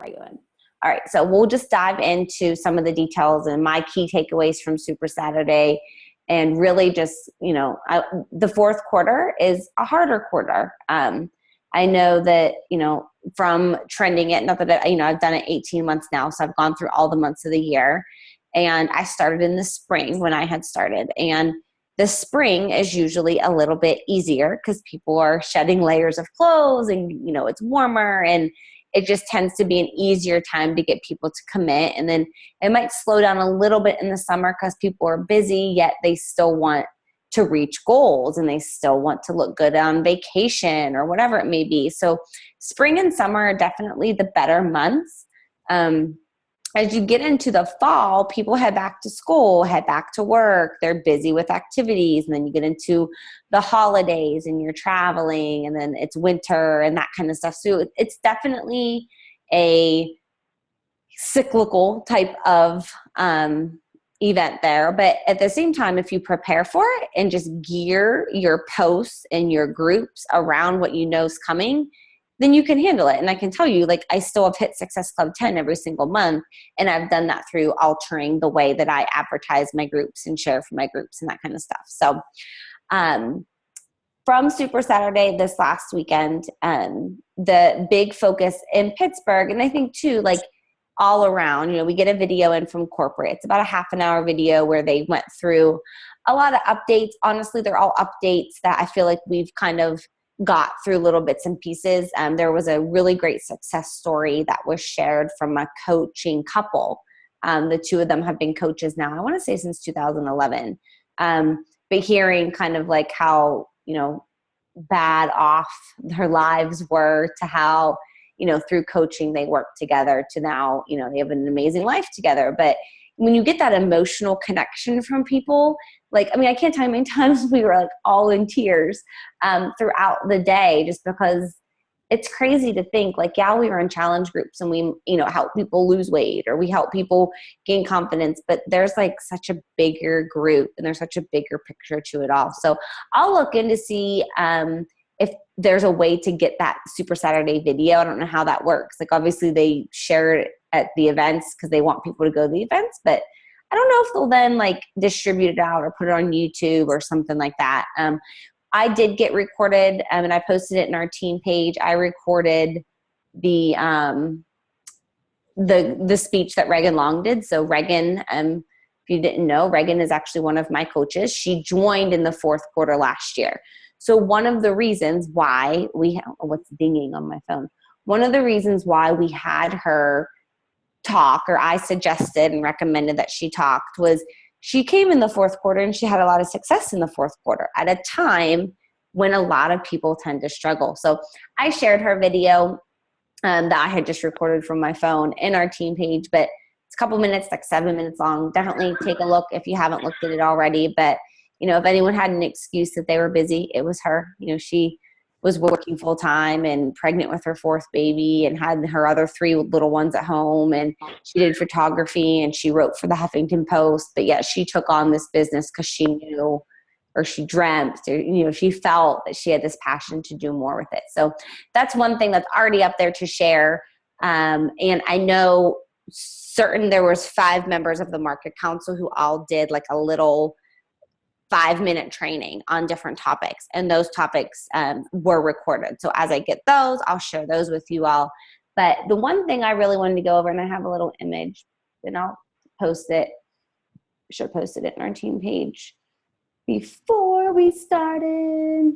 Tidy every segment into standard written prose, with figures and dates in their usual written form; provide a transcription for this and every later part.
are you in? All right, so we'll just dive into some of the details and my key takeaways from Super Saturday, and really just, the fourth quarter is a harder quarter. I know that, from trending it, not that, I've done it 18 months now, so I've gone through all the months of the year, and I started in the spring when I had started, and the spring is usually a little bit easier because people are shedding layers of clothes and, it's warmer, and it just tends to be an easier time to get people to commit. And then it might slow down a little bit in the summer because people are busy, yet they still want to reach goals and they still want to look good on vacation or whatever it may be. So spring and summer are definitely the better months. As you get into the fall, people head back to school, head back to work. They're busy with activities. And then you get into the holidays and you're traveling, and then it's winter and that kind of stuff. So it's definitely a cyclical type of event there. But at the same time, if you prepare for it and just gear your posts and your groups around what you know is coming, then you can handle it. And I can tell you, I still have hit Success Club 10 every single month. And I've done that through altering the way that I advertise my groups and share for my groups and that kind of stuff. So from Super Saturday this last weekend, the big focus in Pittsburgh, and I think too, all around, we get a video in from corporate. It's about a half an hour video where they went through a lot of updates. Honestly, they're all updates that I feel like we've kind of got through little bits and pieces. There was a really great success story that was shared from a coaching couple. The two of them have been coaches now, I want to say since 2011. But hearing kind of how, bad off their lives were to how, through coaching they work together to now, they have an amazing life together. But when you get that emotional connection from people, I can't tell you how many times we were all in tears throughout the day, just because it's crazy to think we were in challenge groups and we, help people lose weight or we help people gain confidence, but there's such a bigger group and there's such a bigger picture to it all. So I'll look in to see if there's a way to get that Super Saturday video. I don't know how that works. Obviously they share it at the events because they want people to go to the events, but I don't know if they'll then distribute it out or put it on YouTube or something like that. I did get recorded and I posted it in our team page. I recorded the speech that Reagan Long did. So Reagan, if you didn't know, Reagan is actually one of my coaches. She joined in the fourth quarter last year. So one of the reasons why what's dinging on my phone? One of the reasons why we had her talk, or I suggested and recommended that she talked, was she came in the fourth quarter and she had a lot of success in the fourth quarter at a time when a lot of people tend to struggle. So I shared her video that I had just recorded from my phone in our team page, but it's a couple minutes, 7 minutes long. Definitely take a look if you haven't looked at it already. But if anyone had an excuse that they were busy, it was her. She was working full time and pregnant with her fourth baby and had her other 3 little ones at home. And she did photography and she wrote for the Huffington Post. But yet she took on this business because she knew, or she dreamt, or, she felt that she had this passion to do more with it. So that's one thing that's already up there to share. And I know there was 5 members of the market council who all did a little 5-minute training on different topics, and those topics were recorded. So as I get those, I'll share those with you all. But the one thing I really wanted to go over, and I have a little image, and I'll post it. I should have posted it in our team page before we started.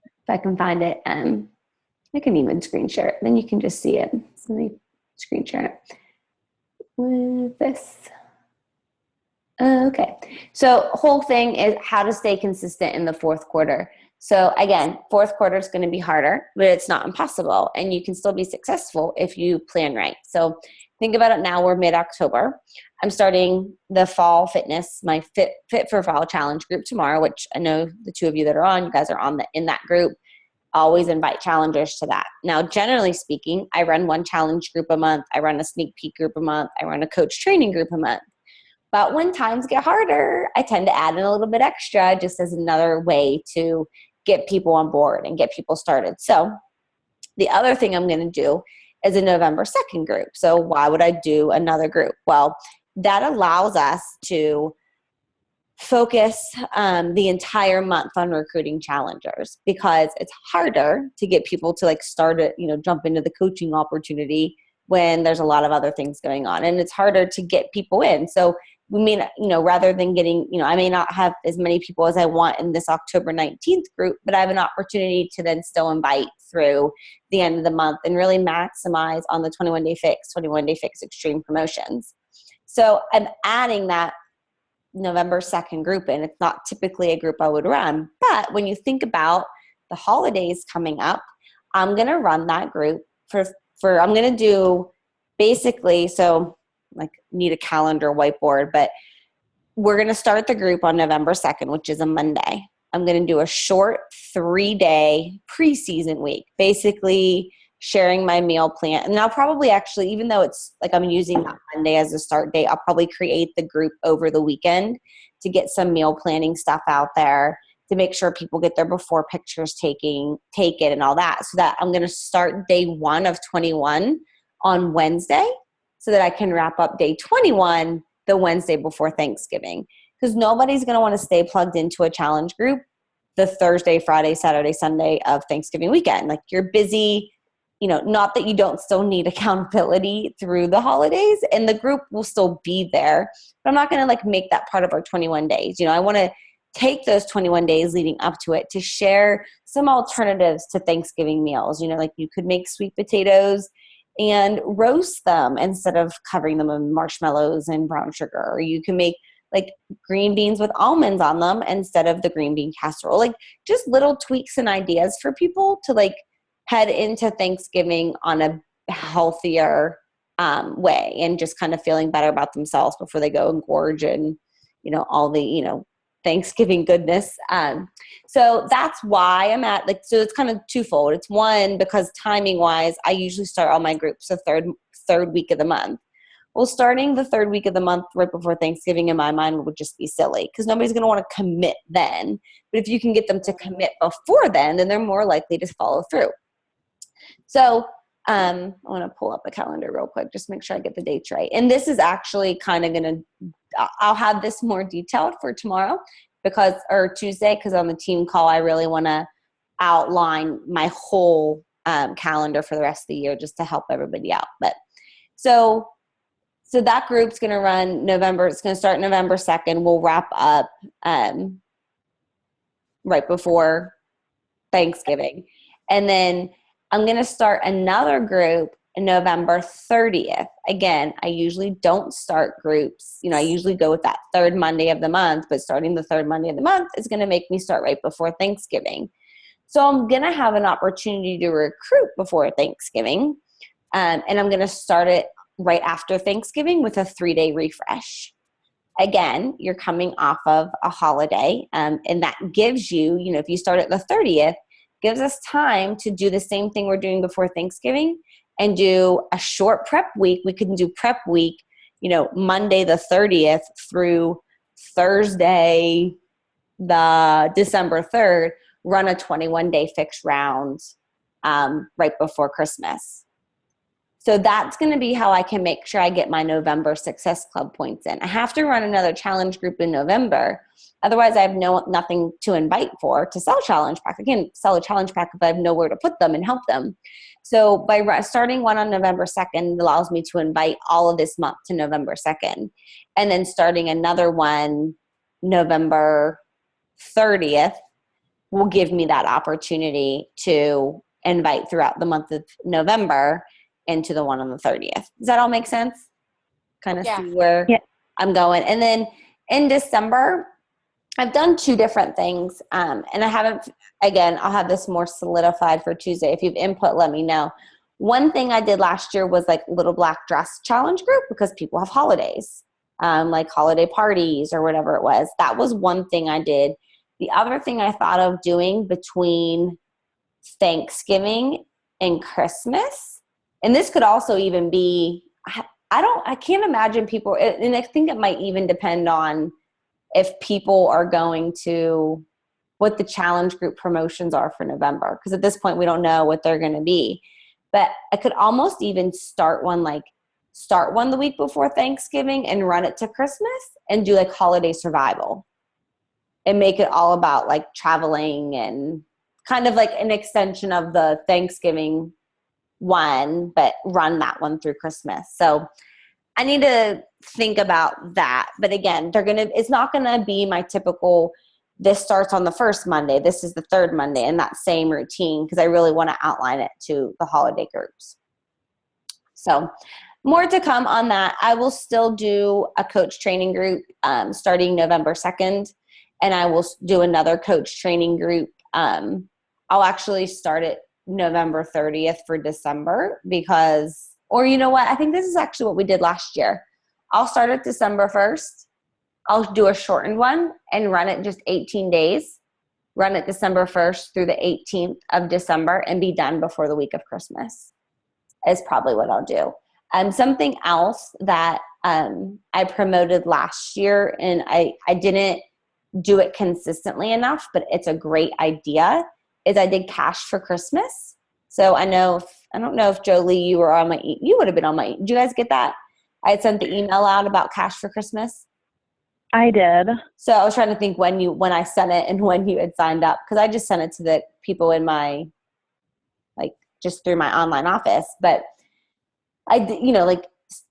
If I can find it, I can even screen share it. Then you can just see it. So let me screen share it with this. Okay, so whole thing is how to stay consistent in the fourth quarter. So again, fourth quarter is going to be harder, but it's not impossible, and you can still be successful if you plan right. So think about it now. We're mid-October. I'm starting the fall fitness, my Fit for Fall Challenge group tomorrow, which I know the 2 of you that are on, you guys are in that group. Always invite challengers to that. Now, generally speaking, I run 1 challenge group a month. I run a sneak peek group a month. I run a coach training group a month. But when times get harder, I tend to add in a little bit extra just as another way to get people on board and get people started. So the other thing I'm going to do as a November 2nd group. So why would I do another group? Well, that allows us to focus the entire month on recruiting challengers, because it's harder to get people to like start it, jump into the coaching opportunity when there's a lot of other things going on, and it's harder to get people in. So we may, rather than getting, I may not have as many people as I want in this October 19th group, but I have an opportunity to then still invite through the end of the month and really maximize on the 21 Day Fix Extreme promotions. So I'm adding that November 2nd group in. It's not typically a group I would run, but when you think about the holidays coming up, I'm going to run that group I'm going to do basically, so like need a calendar whiteboard, but we're going to start the group on November 2nd, which is a Monday. I'm going to do a short 3-day preseason week, basically sharing my meal plan. And I'll probably actually, even though it's like I'm using that Monday as a start date, I'll probably create the group over the weekend to get some meal planning stuff out there, to make sure people get their before pictures taken and all that, so that I'm going to start day 1 of 21 on Wednesday, so that I can wrap up day 21 the Wednesday before Thanksgiving. Because nobody's going to want to stay plugged into a challenge group the Thursday, Friday, Saturday, Sunday of Thanksgiving weekend. Like, you're busy, not that you don't still need accountability through the holidays, and the group will still be there, but I'm not going to like make that part of our 21 days. I want to take those 21 days leading up to it to share some alternatives to Thanksgiving meals. Like you could make sweet potatoes and roast them instead of covering them in marshmallows and brown sugar. Or you can make like green beans with almonds on them instead of the green bean casserole. Like just little tweaks and ideas for people to like head into Thanksgiving on a healthier way, and just kind of feeling better about themselves before they go and gorge and, all the, Thanksgiving goodness. So that's why I'm at so it's kind of twofold. It's one, because timing wise, I usually start all my groups the third week of the month. Well, starting the third week of the month right before Thanksgiving in my mind would just be silly, because nobody's going to want to commit then. But if you can get them to commit before then they're more likely to follow through. So I want to pull up a calendar real quick, just make sure I get the dates right. And this is actually kind of going to, I'll have this more detailed for tomorrow or Tuesday, because on the team call, I really want to outline my whole calendar for the rest of the year, just to help everybody out. But so that group's going to run November. It's going to start November 2nd. We'll wrap up right before Thanksgiving. And then I'm going to start another group November 30th. Again, I usually don't start groups. I usually go with that third Monday of the month, but starting the third Monday of the month is going to make me start right before Thanksgiving. So I'm going to have an opportunity to recruit before Thanksgiving. And I'm going to start it right after Thanksgiving with a 3-day refresh. Again, you're coming off of a holiday, and that gives you, if you start at the 30th, gives us time to do the same thing we're doing before Thanksgiving and do a short prep week. We can do prep week, Monday the 30th through Thursday, the December 3rd, run a 21-day fixed round right before Christmas. So that's going to be how I can make sure I get my November Success Club points in. I have to run another challenge group in November. Otherwise, I have nothing to invite for to sell challenge pack. I can't sell a challenge pack if I have nowhere to put them and help them. So by starting one on November 2nd allows me to invite all of this month to November 2nd. And then starting another one November 30th will give me that opportunity to invite throughout the month of November into the one on the 30th. Does that all make sense? Kind of see where I'm going. And then in December, I've done 2 different things. And I haven't, again, I'll have this more solidified for Tuesday. If you have input, let me know. One thing I did last year was like little black dress challenge group, because people have holidays, like holiday parties or whatever it was. That was one thing I did. The other thing I thought of doing between Thanksgiving and Christmas, and this could also even be, I can't imagine people, and I think it might even depend on if people are going to, what the challenge group promotions are for November. Because at this point, we don't know what they're going to be. but I could almost even start one the week before Thanksgiving and run it to Christmas and do like holiday survival and make it all about like traveling and kind of like an extension of the Thanksgiving one, but run that one through Christmas. So I need to think about that. But again, it's not gonna be my typical, this starts on the first Monday, this is the third Monday, and that same routine, because I really want to outline it to the holiday groups. So more to come on that. I will still do a coach training group starting November 2nd, and I will do another coach training group. I'll actually start it November 30th for December or you know what? I think this is actually what we did last year. I'll start it December 1st. I'll do a shortened one and run it just 18 days. Run it December 1st through the 18th of December and be done before the week of Christmas is probably what I'll do. Something else that I promoted last year, and I didn't do it consistently enough, but it's a great idea, is I did Cash for Christmas. So I don't know if Jolie, you would have been on my, did you guys get that? I had sent the email out about Cash for Christmas. I did. So I was trying to think when I sent it and when you had signed up, because I just sent it to the people in my, like, just through my online office. But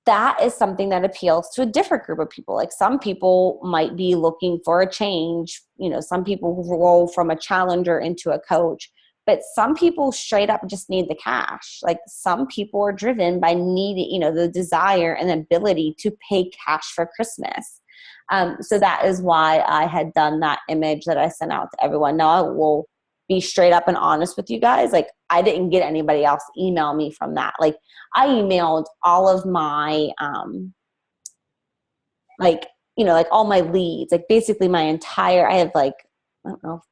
that is something that appeals to a different group of people. Like some people might be looking for a change. Some people roll from a challenger into a coach, but some people straight up just need the cash. Like some people are driven by needing, the desire and ability to pay cash for Christmas. So that is why I had done that image that I sent out to everyone. Now I will be straight up and honest with you guys. Like I didn't get anybody else email me from that. Like I emailed all of my, all my leads, like basically I have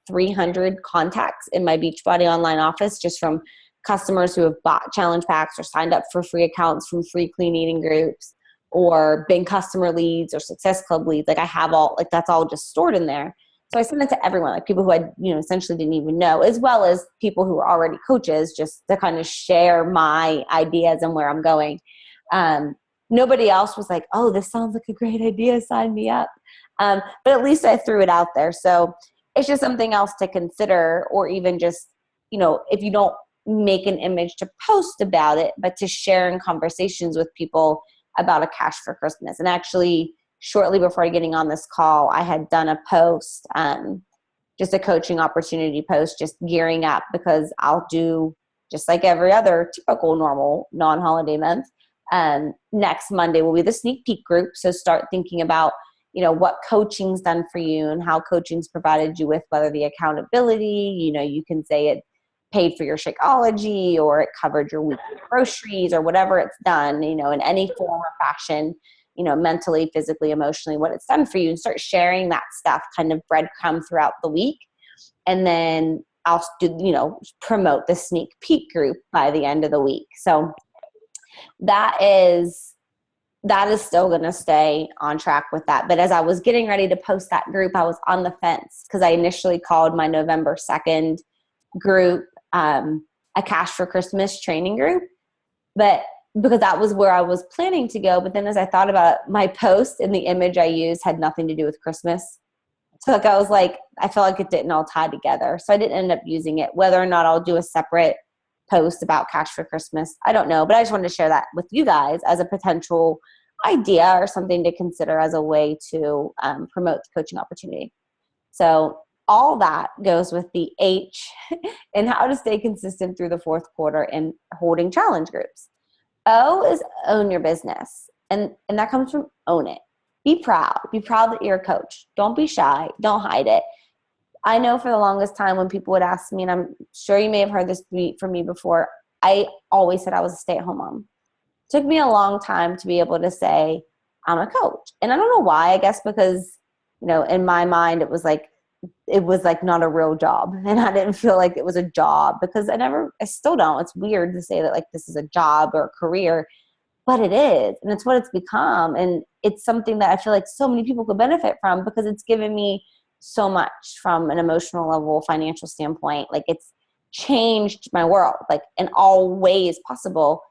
300 contacts in my Beachbody online office, just from customers who have bought challenge packs or signed up for free accounts from free clean eating groups, or been customer leads or Success Club leads. Like I have that's all just stored in there. So I sent it to everyone, like people who I, essentially didn't even know, as well as people who were already coaches, just to kind of share my ideas and where I'm going. Nobody else was like, oh, this sounds like a great idea, sign me up. But at least I threw it out there. So it's just something else to consider, or even just, if you don't make an image to post about it, but to share in conversations with people about a Cash for Christmas. And actually, shortly before getting on this call, I had done a post, just a coaching opportunity post, just gearing up, because I'll do just like every other typical normal non-holiday month. Next Monday will be the sneak peek group. So start thinking about, what coaching's done for you and how coaching's provided you with, whether the accountability, you can say it paid for your Shakeology, or it covered your weekly groceries, or whatever it's done, in any form or fashion, mentally, physically, emotionally, what it's done for you, and start sharing that stuff, kind of breadcrumb throughout the week. And then I'll do, promote the sneak peek group by the end of the week. So that is still going to stay on track with that. But as I was getting ready to post that group, I was on the fence, because I initially called my November 2nd group a Cash for Christmas training group, but because that was where I was planning to go. But then as I thought about it, my post and the image I used had nothing to do with Christmas. So I was like, I felt like it didn't all tie together. So I didn't end up using it. Whether or not I'll do a separate post about Cash for Christmas, I don't know. But I just wanted to share that with you guys as a potential idea or something to consider as a way to promote the coaching opportunity. So all that goes with the H and how to stay consistent through the fourth quarter and holding challenge groups. O is own your business. And that comes from own it. Be proud. Be proud that you're a coach. Don't be shy. Don't hide it. I know for the longest time when people would ask me, and I'm sure you may have heard this from me before, I always said I was a stay-at-home mom. It took me a long time to be able to say I'm a coach. And I don't know why. I guess because, in my mind, it was like not a real job. And I didn't feel like it was a job, because I still don't. It's weird to say that like this is a job or a career, but it is. And it's what it's become. And it's something that I feel like so many people could benefit from, because it's given me so much from an emotional level, financial standpoint. Like changed my world, like in all ways possible.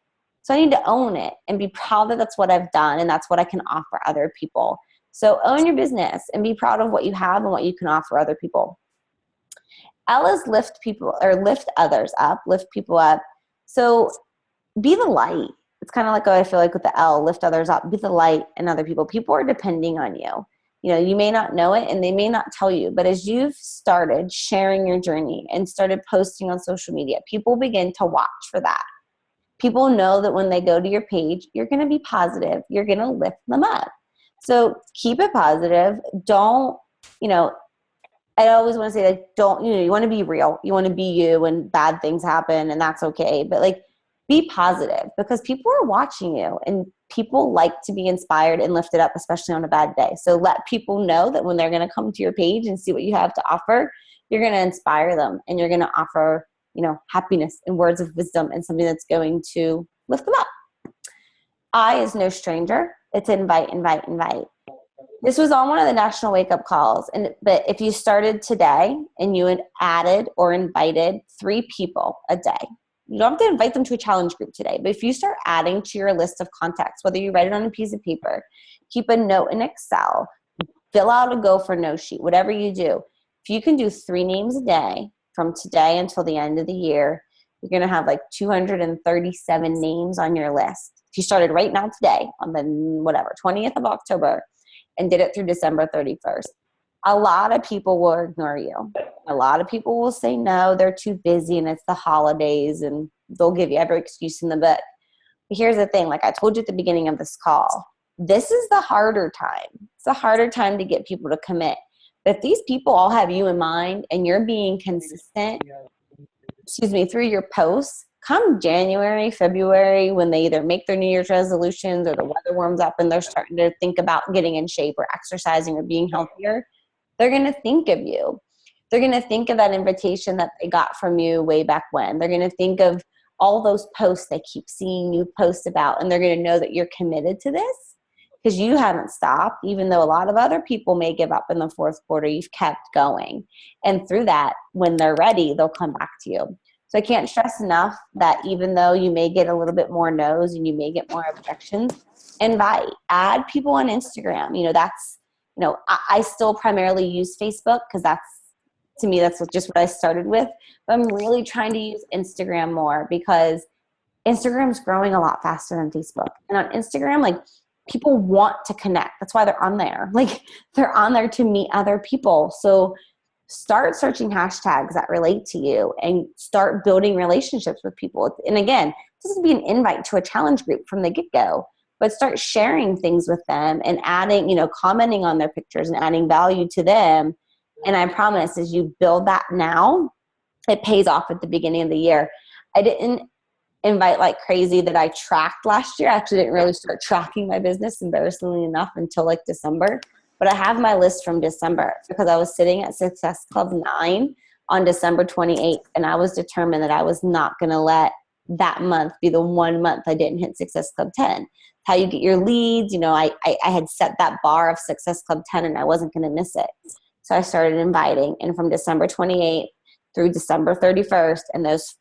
So I need to own it and be proud that that's what I've done and that's what I can offer other people. So own your business and be proud of what you have and what you can offer other people. L is lift people or lift others up, lift people up. So be the light. It's kind of like what I feel like with the L, lift others up, be the light in other people. People are depending on you. You know, you may not know it and they may not tell you, but as you've started sharing your journey and started posting on social media, people begin to watch for that. People know that when they go to your page, you're going to be positive. You're going to lift them up. So keep it positive. Don't, you know, I always want to say, like, don't, you know, you want to be real. You want to be you when bad things happen, and that's okay. But like, be positive because people are watching you and people like to be inspired and lifted up, especially on a bad day. So let people know that when they're going to come to your page and see what you have to offer, you're going to inspire them and you're going to offer, you know, happiness and words of wisdom and something that's going to lift them up. I is no stranger. It's invite, invite, invite. This was on one of the national wake-up calls. But if you started today and you had added or invited 3 people a day, you don't have to invite them to a challenge group today. But if you start adding to your list of contacts, whether you write it on a piece of paper, keep a note in Excel, fill out a go for no sheet, whatever you do, if you can do 3 names a day from today until the end of the year, you're going to have like 237 names on your list. If you started right now today on the 20th of October and did it through December 31st, a lot of people will ignore you. A lot of people will say no, they're too busy and it's the holidays, and they'll give you every excuse in the book. But here's the thing, like I told you at the beginning of this call, this is the harder time. It's the harder time to get people to commit. But if these people all have you in mind and you're being consistent, through your posts, come January, February, when they either make their New Year's resolutions or the weather warms up and they're starting to think about getting in shape or exercising or being healthier, they're going to think of you. They're going to think of that invitation that they got from you way back when. They're going to think of all those posts they keep seeing you post about, and they're going to know that you're committed to this because you haven't stopped. Even though a lot of other people may give up in the fourth quarter, you've kept going. And through that, when they're ready, they'll come back to you. So I can't stress enough that even though you may get a little bit more no's and you may get more objections, invite, add people on Instagram. You know, that's, you know, I still primarily use Facebook because that's, to me, that's just what I started with. But I'm really trying to use Instagram more because Instagram's growing a lot faster than Facebook. And on Instagram, like, people want to connect. That's why they're on there. Like, they're on there to meet other people. So start searching hashtags that relate to you and start building relationships with people. And again, this is be an invite to a challenge group from the get-go, but start sharing things with them and adding, you know, commenting on their pictures and adding value to them. And I promise, as you build that now, it pays off at the beginning of the year. I didn't invite like crazy that I tracked last year. I actually didn't really start tracking my business, embarrassingly enough, until like December. But I have my list from December because I was sitting at Success Club 9 on December 28th, and I was determined that I was not going to let that month be the one month I didn't hit Success Club 10. How you get your leads. You know, I had set that bar of Success Club 10 and I wasn't going to miss it. So I started inviting. And from December 28th through December 31st, and those,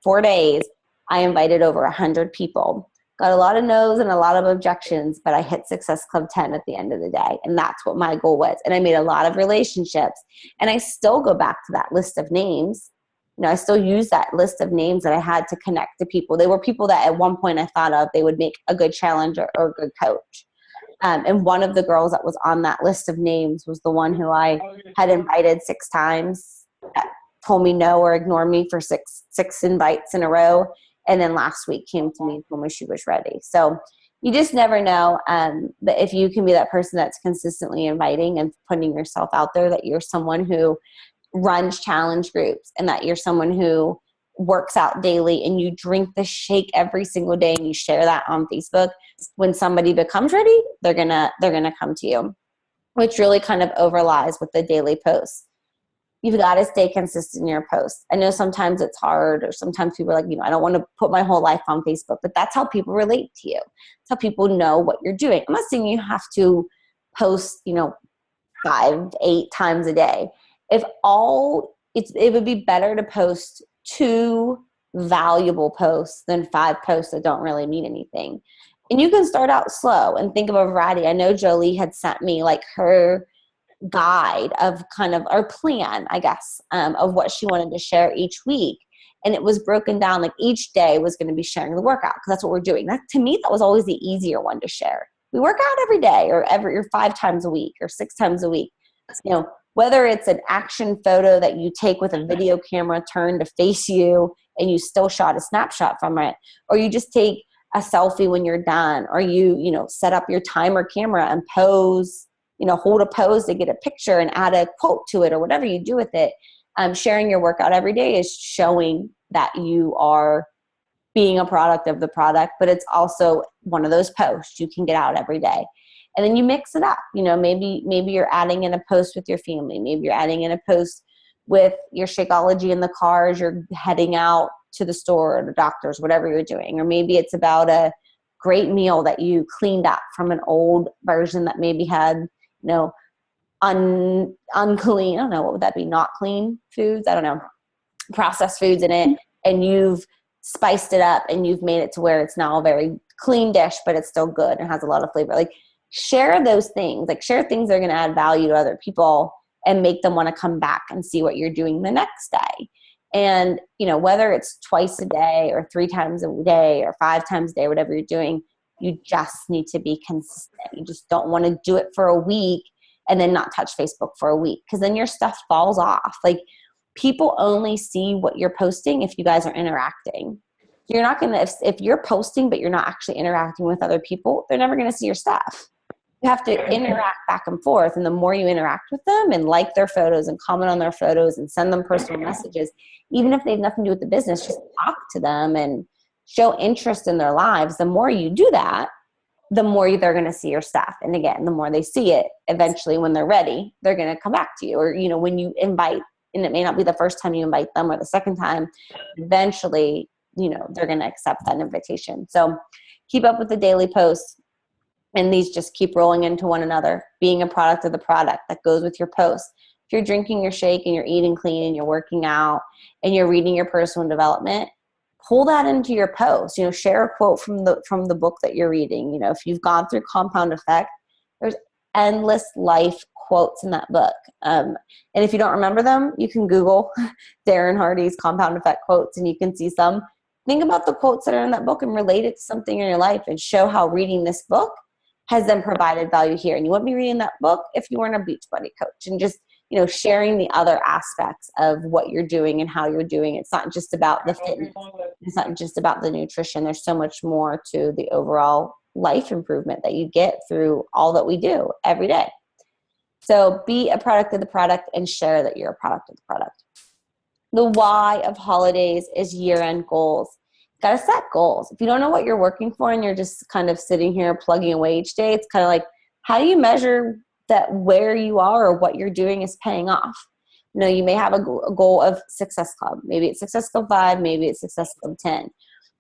4 days, I invited over 100 people. Got a lot of no's and a lot of objections, but I hit Success Club 10 at the end of the day. And that's what my goal was. And I made a lot of relationships. And I still go back to that list of names. You know, I still use that list of names that I had to connect to people. They were people that at one point I thought of, they would make a good challenger or a good coach. And one of the girls that was on that list of names was the one who I had invited 6 times, that told me no or ignored me for six invites in a row. And then last week came to me and told me she was ready. So you just never know. But if you can be that person that's consistently inviting and putting yourself out there, that you're someone who runs challenge groups and that you're someone who works out daily and you drink the shake every single day and you share that on Facebook, when somebody becomes ready, they're gonna come to you, which really kind of overlies with the daily posts. You've got to stay consistent in your posts. I know sometimes it's hard, or sometimes people are like, you know, I don't want to put my whole life on Facebook, but that's how people relate to you. That's how people know what you're doing. I'm not saying you have to post, you know, 5, 8 times a day. It would be better to post 2 valuable posts than 5 posts that don't really mean anything. And you can start out slow and think of a variety. I know Jolie had sent me like her guide of kind of, or plan, I guess, of what she wanted to share each week. And it was broken down, like each day was going to be sharing the workout, because that's what we're doing. That, to me, that was always the easier one to share. We work out every day, or 5 times a week or 6 times a week. You know, whether it's an action photo that you take with a video camera turned to face you and you still shot a snapshot from it, or you just take a selfie when you're done, or you know, set up your timer camera and pose, you know, hold a pose to get a picture and add a quote to it, or whatever you do with it. Sharing your workout every day is showing that you are being a product of the product, but it's also one of those posts you can get out every day. And then you mix it up. You know, maybe you're adding in a post with your family. Maybe you're adding in a post with your Shakeology in the car as you're heading out to the store or the doctor's, whatever you're doing. Or maybe it's about a great meal that you cleaned up from an old version that maybe had, you know, unclean, I don't know, what would that be? Not clean foods? I don't know. Processed foods in it. And you've spiced it up and you've made it to where it's now a very clean dish, but it's still good and has a lot of flavor. Like, share those things, like share things that are going to add value to other people and make them want to come back and see what you're doing the next day. And, you know, whether it's twice a day or 3 times a day or 5 times a day, whatever you're doing, you just need to be consistent. You just don't want to do it for a week and then not touch Facebook for a week, because then your stuff falls off. Like, people only see what you're posting if you guys are interacting. You're not going to, if you're posting but you're not actually interacting with other people, they're never going to see your stuff. You have to interact back and forth. And the more you interact with them and like their photos and comment on their photos and send them personal messages, even if they have nothing to do with the business, just talk to them and show interest in their lives. The more you do that, the more they're going to see your stuff. And again, the more they see it, eventually when they're ready, they're going to come back to you. Or, you know, when you invite, and it may not be the first time you invite them or the second time, eventually, you know, they're going to accept that invitation. So keep up with the daily posts. And these just keep rolling into one another, being a product of the product that goes with your post. If you're drinking your shake and you're eating clean and you're working out and you're reading your personal development, pull that into your post. You know, share a quote from the book that you're reading. You know, if you've gone through Compound Effect, there's endless life quotes in that book. And if you don't remember them, you can Google Darren Hardy's Compound Effect quotes and you can see some. Think about the quotes that are in that book and relate it to something in your life and show how reading this book has then provided value here. And you wouldn't be reading that book if you weren't a Beachbody coach. And just, you know, sharing the other aspects of what you're doing and how you're doing. It's not just about the fitness. It's not just about the nutrition. There's so much more to the overall life improvement that you get through all that we do every day. So be a product of the product and share that you're a product of the product. The why of holidays is year-end goals. Got to set goals. If you don't know what you're working for and you're just kind of sitting here plugging away each day, it's kind of like, how do you measure that where you are or what you're doing is paying off? You know, you may have a goal of Success Club. Maybe it's Success Club 5, maybe it's Success Club 10.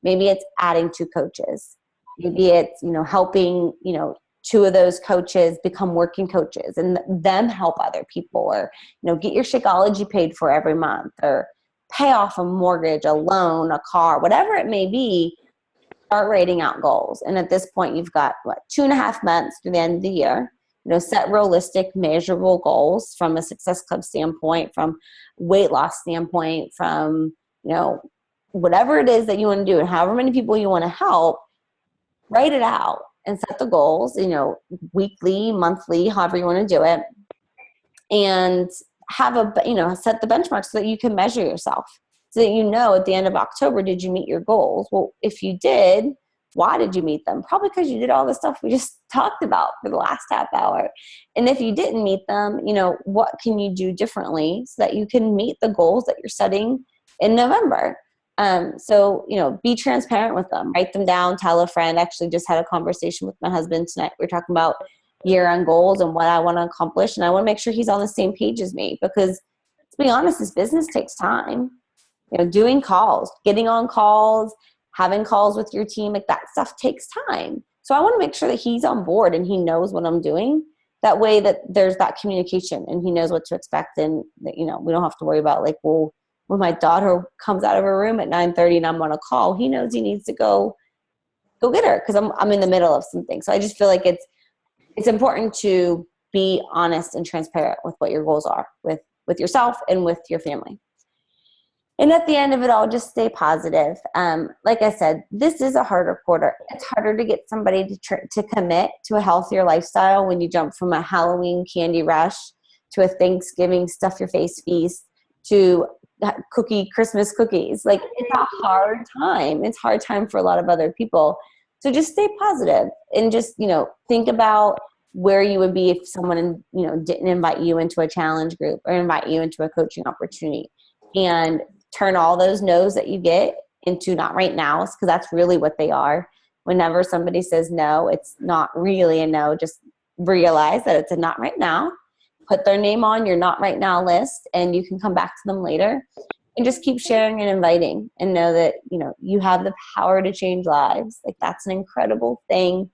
Maybe it's adding 2 coaches. Maybe it's, you know, helping, you know, 2 of those coaches become working coaches and them help other people, or, you know, get your Shakeology paid for every month, or pay off a mortgage, a loan, a car, whatever it may be. Start writing out goals. And at this point, you've got 2.5 months through the end of the year. You know, set realistic, measurable goals from a Success Club standpoint, from weight loss standpoint, from, you know, whatever it is that you want to do and however many people you want to help. Write it out and set the goals, you know, weekly, monthly, however you want to do it. And have set the benchmarks so that you can measure yourself, so that you know at the end of October, did you meet your goals? Well, if you did, why did you meet them? Probably because you did all the stuff we just talked about for the last half hour. And if you didn't meet them, you know, what can you do differently so that you can meet the goals that you're setting in November? So, you know, be transparent with them, write them down, tell a friend. Actually just had a conversation with my husband tonight. We're talking about year-end goals and what I want to accomplish. And I want to make sure he's on the same page as me, because to be honest, this business takes time. You know, doing calls, getting on calls, having calls with your team, like that stuff takes time. So I want to make sure that he's on board and he knows what I'm doing. That way that there's that communication and he knows what to expect, and that, you know, we don't have to worry about like, well, when my daughter comes out of her room at 9:30 and I'm on a call, he knows he needs to go get her because I'm in the middle of something. So I just feel like it's important to be honest and transparent with what your goals are with yourself and with your family. And at the end of it all, just stay positive. Like I said, this is a harder quarter. It's harder to get somebody to commit to a healthier lifestyle when you jump from a Halloween candy rush to a Thanksgiving stuff your face feast to Christmas cookies. Like, it's a hard time. It's a hard time for a lot of other people. So just stay positive and just, think about where you would be if someone, didn't invite you into a challenge group or invite you into a coaching opportunity, and turn all those no's that you get into not right nows, because that's really what they are. Whenever somebody says no, it's not really a no. Just realize that it's a not right now. Put their name on your not right now list, and you can come back to them later. And just keep sharing and inviting, and know that, you have the power to change lives. Like, that's an incredible thing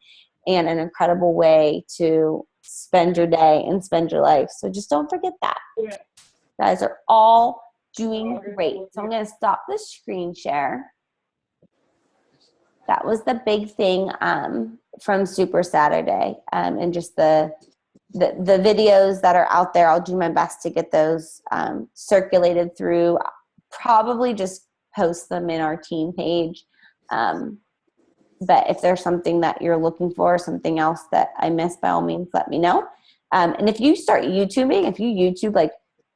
and an incredible way to spend your day and spend your life. So just don't forget that. You guys are all doing great. So I'm going to stop the screen share. That was the big thing from Super Saturday, and just the videos that are out there. I'll do my best to get those circulated through. Probably just post them in our team page. But if there's something that you're looking for, something else that I missed, by all means, let me know. And if you start YouTubing, if you YouTube like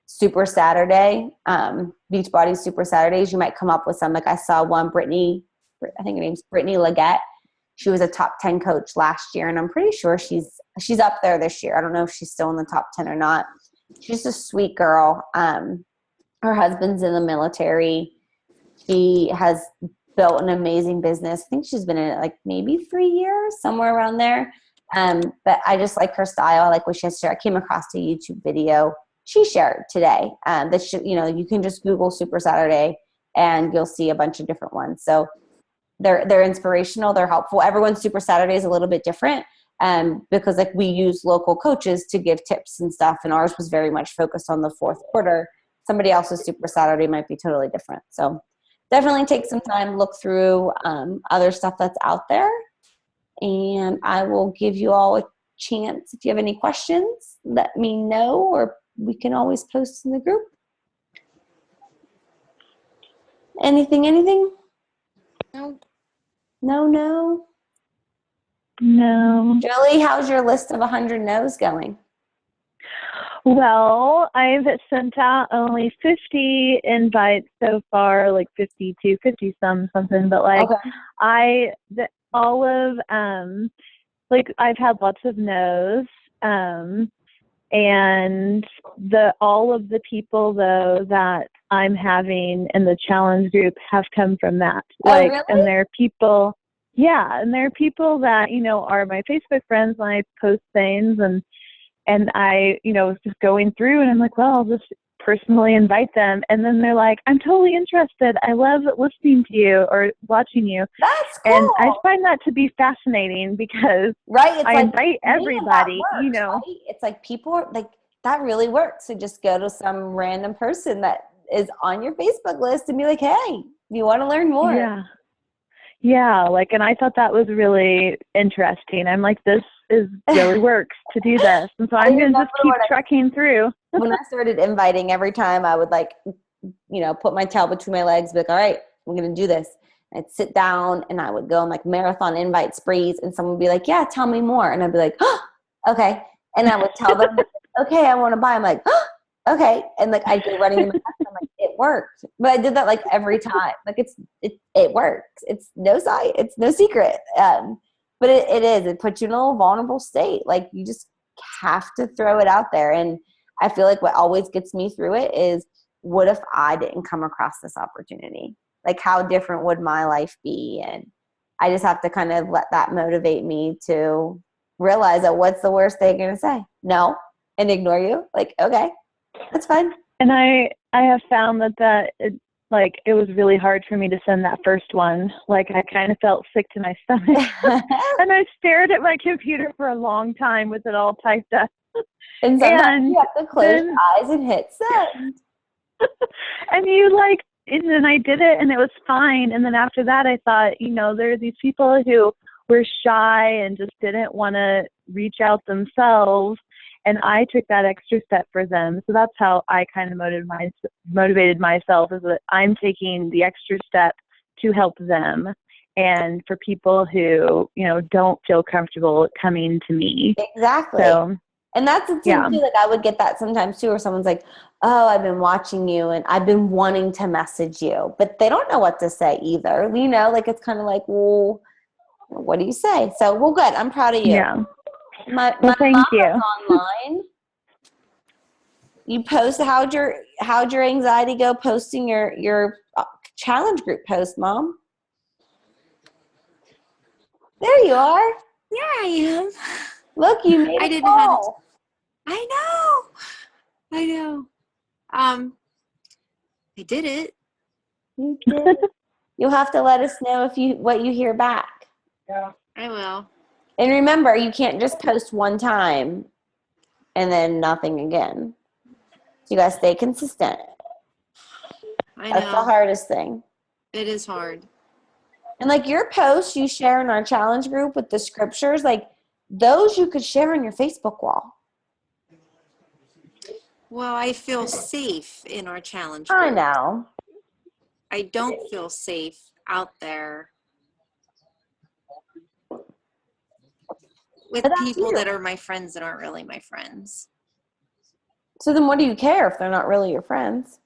Super Saturday, Beachbody Super Saturdays, you might come up with some. Like, I saw one, Brittany, I think her name's Brittany Leggett. She was a top 10 coach last year, and I'm pretty sure she's up there this year. I don't know if she's still in the top 10 or not. She's a sweet girl. Her husband's in the military. She has built an amazing business. I think she's been in it like maybe 3 years, somewhere around there. But I just like her style. I like what she has to share. I came across a YouTube video she shared today. That you can just Google Super Saturday and you'll see a bunch of different ones. So they're inspirational. They're helpful. Everyone's Super Saturday is a little bit different because like we use local coaches to give tips and stuff. And ours was very much focused on the fourth quarter. Somebody else's Super Saturday might be totally different. So definitely take some time, look through other stuff that's out there. And I will give you all a chance. If you have any questions, let me know, or we can always post in the group. Anything? No. Julie, how's your list of 100 no's going? Well, I've sent out only 50 invites so far, like 52, 50 something, but like okay. I've had lots of no's, and all of the people though that I'm having in the challenge group have come from that. Really? And there are people, and there are people that, are my Facebook friends, and I post things and I, was just going through and I'm like, well, I'll just personally invite them. And then they're like, I'm totally interested. I love listening to you or watching you. That's cool. And I find that to be fascinating because I invite everybody, Right? It's like people are like, that really works. So just go to some random person that is on your Facebook list and be like, hey, you want to learn more? Yeah. And I thought that was really interesting. I'm like, this really works to do this. And so I'm going to just keep trekking through. When I started inviting, every time I would put my tail between my legs, be like, all right, I'm going to do this. And I'd sit down and I would go on like marathon invite sprees, and someone would be like, yeah, tell me more. And I'd be like, oh, okay. And I would tell them, okay, I want to buy. I'm like, oh, okay. And like, I'd go running in my house. I'm like, it worked. But I did that like every time. Like it works. It's no secret. But it puts you in a little vulnerable state. Like, you just have to throw it out there. And I feel like what always gets me through it is, what if I didn't come across this opportunity? Like, how different would my life be? And I just have to kind of let that motivate me to realize that what's the worst they're going to say? No, and ignore you. Like, okay, that's fine. And I have found that it was really hard for me to send that first one. Like, I kind of felt sick to my stomach. And I stared at my computer for a long time with it all typed up. And sometimes you have to close your eyes and hit send. And and then I did it and it was fine. And then after that, I thought, there are these people who were shy and just didn't want to reach out themselves. And I took that extra step for them. So that's how I kind of motivated myself, is that I'm taking the extra step to help them. And for people who, don't feel comfortable coming to me. Exactly. So, and that's the thing too. Like I would get that sometimes too, where someone's like, "Oh, I've been watching you and I've been wanting to message you," but they don't know what to say either. Like it's kind of like, well, what do you say? So, well, good. I'm proud of you. Yeah. My thank mom you. is online. You post. How'd your anxiety go posting your challenge group post, Mom? There you are. There I am. Look, you made I it didn't have all. I know. I did it. You did. You'll have to let us know what you hear back. Yeah, I will. And remember, you can't just post one time and then nothing again. You gotta stay consistent. I know. That's the hardest thing. It is hard. And like your posts you share in our challenge group with the scriptures, like those you could share on your Facebook wall. Well, I feel safe in our challenge group. I know. I don't feel safe out there with people that are my friends that aren't really my friends. So then what do you care if they're not really your friends?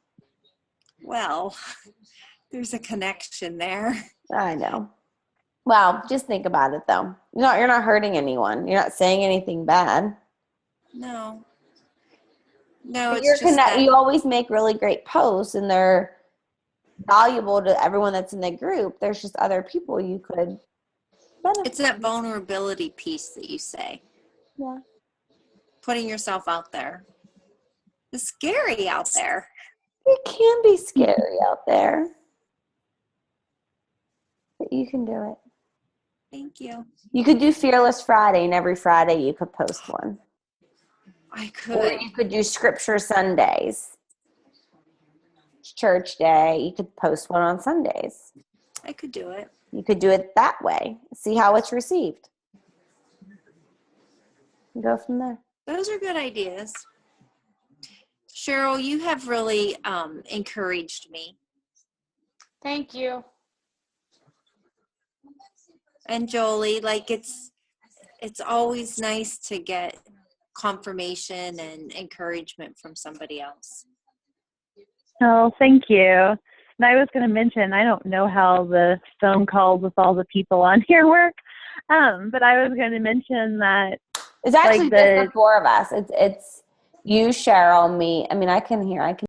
Well, there's a connection there. I know. Well, just think about it though. You're not hurting anyone. You're not saying anything bad. No, it's you're just that you always make really great posts and they're valuable to everyone that's in the group. There's just other people you could benefit. It's that vulnerability piece that you say. Yeah. Putting yourself out there. It's scary out there. It can be scary out there. But you can do it. Thank you. You could do Fearless Friday, and every Friday you could post one. I could. Or you could do Scripture Sundays. Church day, you could post one on Sundays. I could do it. You could do it that way. See how it's received. And go from there. Those are good ideas. Cheryl, you have really encouraged me. Thank you. And Jolie, like it's always nice to get confirmation and encouragement from somebody else. Oh, thank you. And I was going to mention, I don't know how the phone calls with all the people on here work, but I was going to mention that it's actually just the four of us. It's you, Cheryl, me. I mean, I can